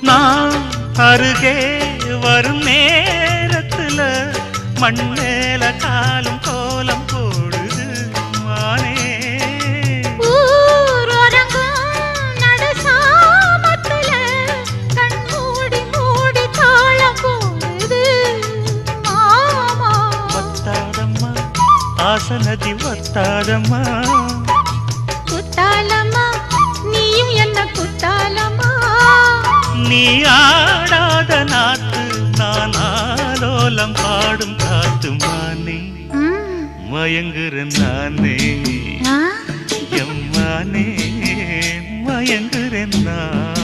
நான் அருகே வரும் நேரத்துல மண்ணேல காலும் கோலம் போடுது மானே. ஆசனதி வத்தாதம்மா குத்தாலம்மா நீயும் என்ன குத்தாலம்மா. நீ ஆடாத நாத்து நான் ஆலோலம் பாடும் காத்து மானே. மயங்குறேன் நானே எம்மானே மயங்குறேன் நான்.